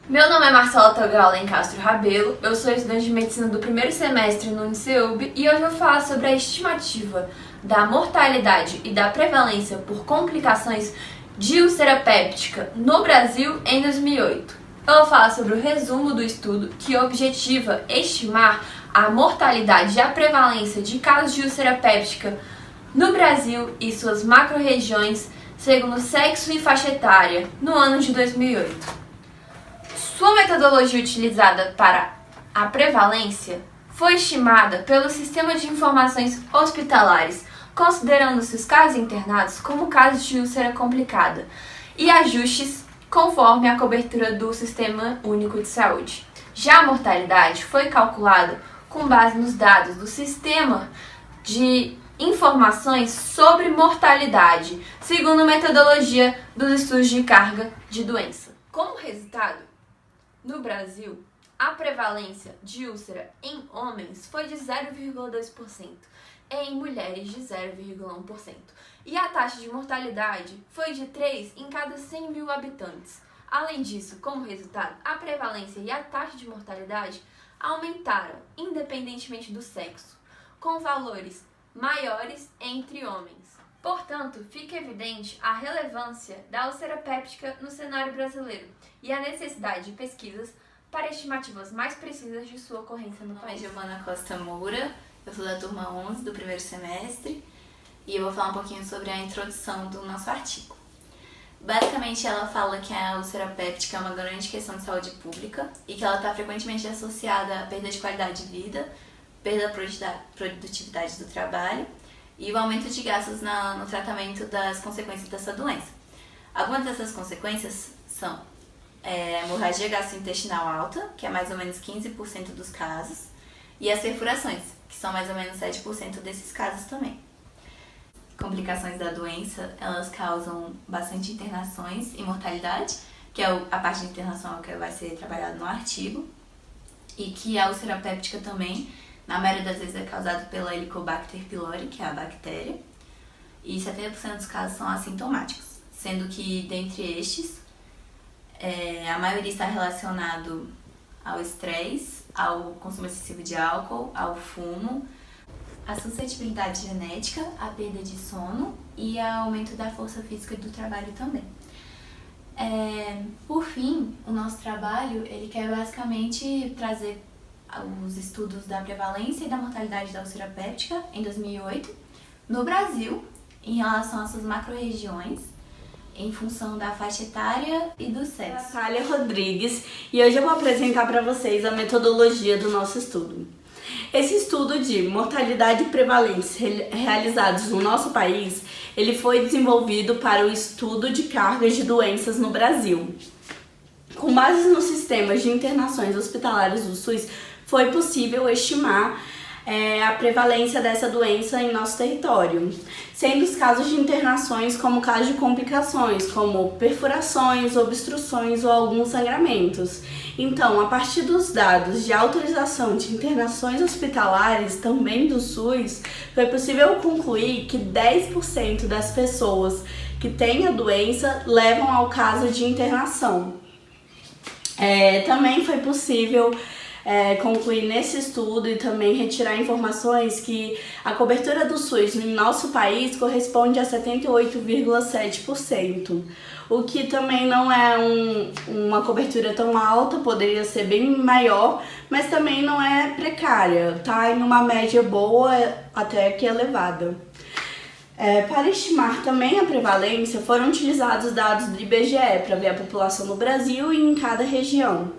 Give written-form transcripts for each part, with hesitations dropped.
Meu nome é Marcela Togalen Castro Rabelo, eu sou estudante de medicina do primeiro semestre no UniCeub e hoje eu vou falar sobre a estimativa da mortalidade e da prevalência por complicações de úlcera péptica no Brasil em 2008. Eu vou falar sobre o resumo do estudo que objetiva estimar a mortalidade e a prevalência de casos de úlcera péptica no Brasil e suas macro-regiões segundo sexo e faixa etária no ano de 2008. Sua metodologia utilizada para a prevalência foi estimada pelo Sistema de Informações Hospitalares, considerando-se os casos internados como casos de úlcera complicada e ajustes conforme a cobertura do Sistema Único de Saúde. Já a mortalidade foi calculada com base nos dados do Sistema de Informações sobre Mortalidade, segundo a metodologia dos estudos de carga de doença. Como resultado, no Brasil, a prevalência de úlcera em homens foi de 0,2%, em mulheres de 0,1%, e a taxa de mortalidade foi de 3 em cada 100 mil habitantes. Além disso, como resultado, a prevalência e a taxa de mortalidade aumentaram, independentemente do sexo, com valores maiores entre homens. Portanto, fica evidente a relevância da úlcera péptica no cenário brasileiro e a necessidade de pesquisas para estimativas mais precisas de sua ocorrência no país. Meu nome é Giovana Costa Moura, eu sou da turma 11 do primeiro semestre e eu vou falar um pouquinho sobre a introdução do nosso artigo. Basicamente, ela fala que a úlcera péptica é uma grande questão de saúde pública e que ela está frequentemente associada à perda de qualidade de vida, perda da produtividade do trabalho e o aumento de gastos no tratamento das consequências dessa doença. Algumas dessas consequências são hemorragia gastrointestinal alta, que é mais ou menos 15% dos casos, e as perfurações, que são mais ou menos 7% desses casos também. Complicações da doença, elas causam bastante internações e mortalidade, que é a parte de internação que vai ser trabalhada no artigo, e que a úlcera péptica também, na maioria das vezes, é causada pela Helicobacter pylori, que é a bactéria, e 70% dos casos são assintomáticos, sendo que, dentre estes, a maioria está relacionado ao estresse, ao consumo excessivo de álcool, ao fumo, à suscetibilidade genética, à perda de sono e ao aumento da força física do trabalho também. Por fim, o nosso trabalho ele quer basicamente trazer os estudos da prevalência e da mortalidade da úlcera péptica em 2008 no Brasil, em relação às suas macro-regiões, em função da faixa etária e do sexo. Natália Rodrigues, e hoje eu vou apresentar para vocês a metodologia do nosso estudo. Esse estudo de mortalidade e prevalência realizados no nosso país, ele foi desenvolvido para o estudo de cargas de doenças no Brasil. Com base nos sistemas de internações hospitalares do SUS, foi possível estimar a prevalência dessa doença em nosso território, sendo os casos de internações como casos de complicações, como perfurações, obstruções ou alguns sangramentos. Então, a partir dos dados de autorização de internações hospitalares, também do SUS, foi possível concluir que 10% das pessoas que têm a doença levam ao caso de internação. Também foi possível concluir nesse estudo e também retirar informações que a cobertura do SUS no nosso país corresponde a 78,7%, o que também não é uma cobertura tão alta, poderia ser bem maior, mas também não é precária, está em uma média boa até que elevada. Para estimar também a prevalência, foram utilizados dados do IBGE para ver a população no Brasil e em cada região.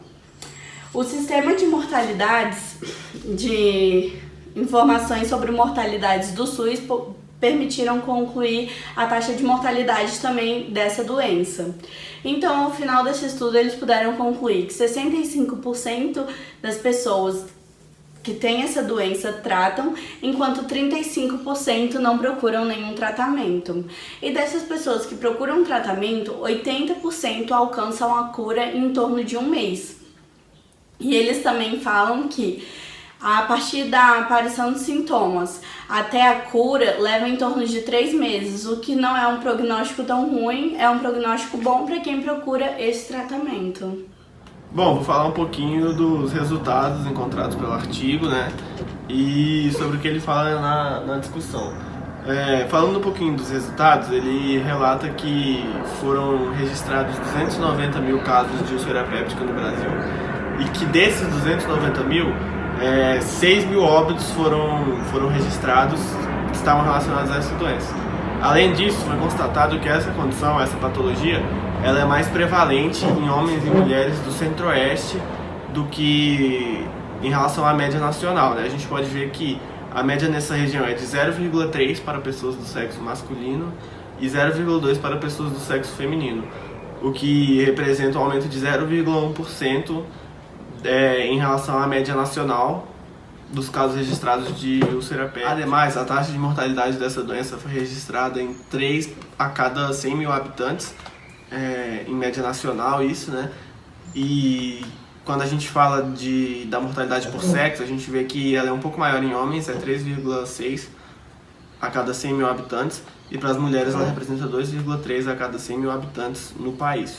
O sistema de mortalidades, de informações sobre mortalidades do SUS, permitiram concluir a taxa de mortalidade também dessa doença. Então, ao final desse estudo, eles puderam concluir que 65% das pessoas que têm essa doença tratam, enquanto 35% não procuram nenhum tratamento. E dessas pessoas que procuram tratamento, 80% alcançam a cura em torno de um mês. E eles também falam que a partir da aparição de sintomas até a cura leva em torno de 3 meses, o que não é um prognóstico tão ruim, é um prognóstico bom para quem procura esse tratamento. Bom, vou falar um pouquinho dos resultados encontrados pelo artigo, né? E sobre o que ele fala na discussão. Falando um pouquinho dos resultados, ele relata que foram registrados 290 mil casos de úlcera péptica no Brasil e que desses 290 mil, 6 mil óbitos foram registrados que estavam relacionados a essa doença. Além disso, foi constatado que essa condição, essa patologia, ela é mais prevalente em homens e mulheres do centro-oeste do que em relação à média nacional, né? A gente pode ver que a média nessa região é de 0,3 para pessoas do sexo masculino e 0,2 para pessoas do sexo feminino, o que representa um aumento de 0,1% em relação à média nacional dos casos registrados de úlcera péptica. Ademais, a taxa de mortalidade dessa doença foi registrada em 3 a cada 100 mil habitantes, em média nacional isso, né? E quando a gente fala da mortalidade por sexo, a gente vê que ela é um pouco maior em homens, é 3,6 a cada 100 mil habitantes, e para as mulheres ela representa 2,3 a cada 100 mil habitantes no país.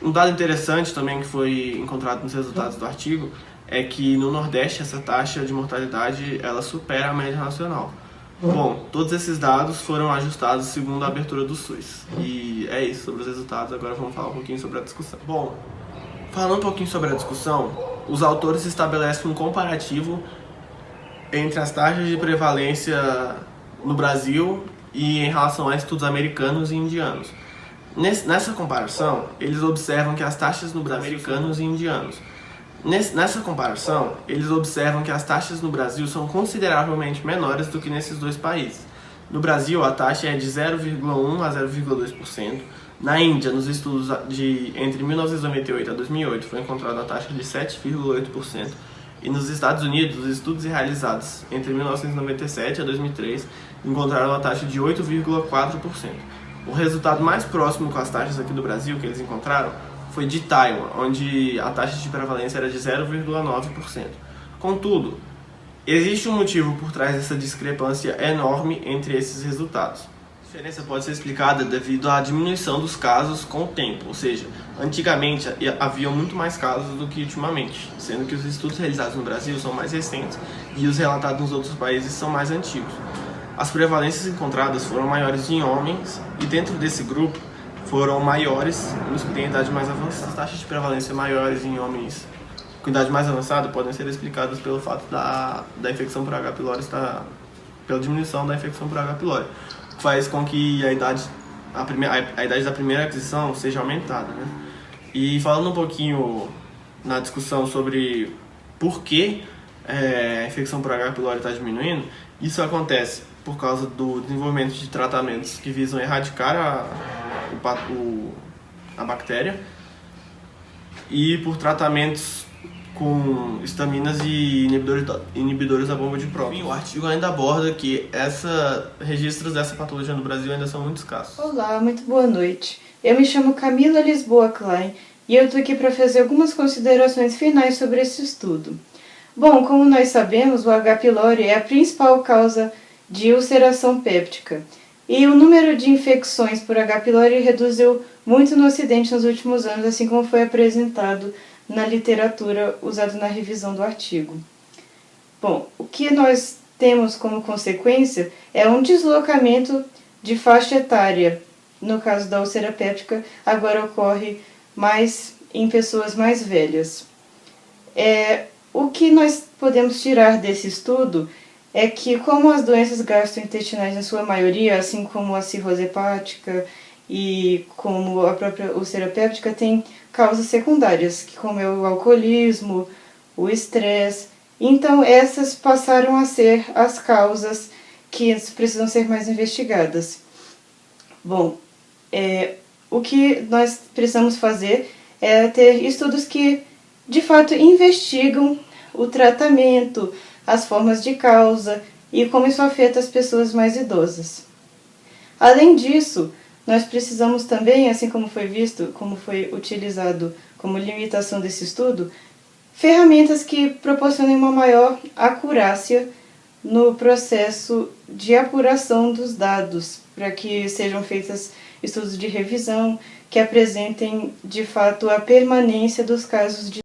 Um dado interessante também que foi encontrado nos resultados do artigo é que no Nordeste essa taxa de mortalidade ela supera a média nacional. Bom, todos esses dados foram ajustados segundo a abertura do SUS. E é isso sobre os resultados, agora vamos falar um pouquinho sobre a discussão. Bom, falando um pouquinho sobre a discussão, os autores estabelecem um comparativo entre as taxas de prevalência no Brasil e em relação a estudos americanos e indianos. Nessa comparação, eles observam que as taxas no Brasil americanos e indianos. Nessa comparação, eles observam que as taxas no Brasil são consideravelmente menores do que nesses dois países. No Brasil, a taxa é de 0,1 a 0,2%. Na Índia, nos estudos entre 1998 a 2008, foi encontrada a taxa de 7,8%. E nos Estados Unidos, os estudos realizados entre 1997 a 2003 encontraram a taxa de 8,4%. O resultado mais próximo com as taxas aqui do Brasil que eles encontraram foi de Taiwan, onde a taxa de prevalência era de 0,9%. Contudo, existe um motivo por trás dessa discrepância enorme entre esses resultados. A diferença pode ser explicada devido à diminuição dos casos com o tempo, ou seja, antigamente havia muito mais casos do que ultimamente, sendo que os estudos realizados no Brasil são mais recentes e os relatados nos outros países são mais antigos. As prevalências encontradas foram maiores em homens e dentro desse grupo foram maiores nos que têm idade mais avançada. As taxas de prevalência maiores em homens com idade mais avançada podem ser explicadas pelo fato da infecção por H. pylori pela diminuição da infecção por H. pylori, que faz com que a idade da primeira aquisição seja aumentada, né? E falando um pouquinho na discussão sobre por que a infecção por H. pylori está diminuindo, isso acontece por causa do desenvolvimento de tratamentos que visam erradicar a bactéria e por tratamentos com estaminas e inibidores da bomba de prótons. O artigo ainda aborda que registros dessa patologia no Brasil ainda são muito escassos. Olá, muito boa noite. Eu me chamo Camila Lisboa Klein e eu estou aqui para fazer algumas considerações finais sobre esse estudo. Bom, como nós sabemos, o H. pylori é a principal causa de ulceração péptica. E o número de infecções por H. pylori reduziu muito no Ocidente nos últimos anos, assim como foi apresentado na literatura usada na revisão do artigo. Bom, o que nós temos como consequência é um deslocamento de faixa etária. No caso da úlcera péptica, agora ocorre mais em pessoas mais velhas. O que nós podemos tirar desse estudo é que, como as doenças gastrointestinais, na sua maioria, assim como a cirrose hepática e como a própria úlcera péptica, têm causas secundárias, como é o alcoolismo, o estresse. Então, essas passaram a ser as causas que precisam ser mais investigadas. Bom, o que nós precisamos fazer é ter estudos que, de fato, investigam o tratamento, as formas de causa e como isso afeta as pessoas mais idosas. Além disso, nós precisamos também, assim como foi visto, como foi utilizado como limitação desse estudo, ferramentas que proporcionem uma maior acurácia no processo de apuração dos dados, para que sejam feitas estudos de revisão, que apresentem de fato a permanência dos casos de